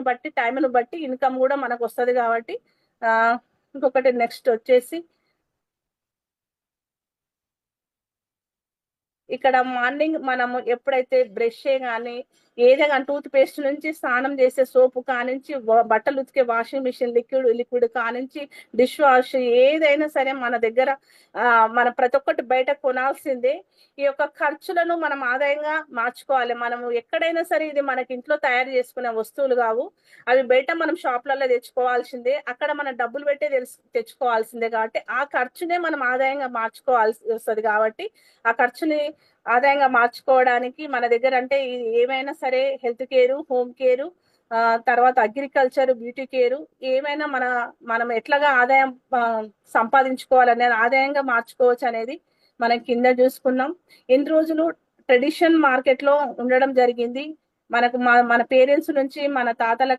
బట్టి టైంను బట్టి ఇన్కమ్ కూడా మనకు వస్తుంది కాబట్టి ఇంకొకటి నెక్స్ట్ వచ్చేసి ఇక్కడ మార్నింగ్ మనము ఎప్పుడైతే బ్రష్ కానీ ఏదైనా టూత్ పేస్ట్ నుంచి స్నానం చేసే సోపు కానించి బట్టలు ఉతికే వాషింగ్ మిషన్ లిక్విడ్ కానించి డిష్ వాష్ ఏదైనా సరే మన దగ్గర మన ప్రతి ఒక్కటి బయట కొనాల్సిందే. ఈ యొక్క ఖర్చులను మనం ఆదాయంగా మార్చుకోవాలి. మనము ఎక్కడైనా సరే ఇది మనకి ఇంట్లో తయారు చేసుకునే వస్తువులు కావు, అవి బయట మనం షాప్లలో తెచ్చుకోవాల్సిందే, అక్కడ మనం డబ్బులు పెట్టే తెచ్చుకోవాల్సిందే. కాబట్టి ఆ ఖర్చునే మనం ఆదాయంగా మార్చుకోవాల్సి వస్తుంది. కాబట్టి ఆ ఖర్చుని ఆదాయంగా మార్చుకోవడానికి మన దగ్గర అంటే ఏమైనా సరే హెల్త్ కేరు, హోమ్ కేరు, తర్వాత అగ్రికల్చర్, బ్యూటీ కేరు, ఏమైనా మనం ఎట్లాగా ఆదాయం సంపాదించుకోవాలనేది ఆదాయంగా మార్చుకోవచ్చు అనేది మనం కింద చూసుకున్నాం. ఎన్ని రోజులు ట్రెడిషన్ మార్కెట్ లో ఉండడం జరిగింది. మన పేరెంట్స్ నుంచి మన తాతల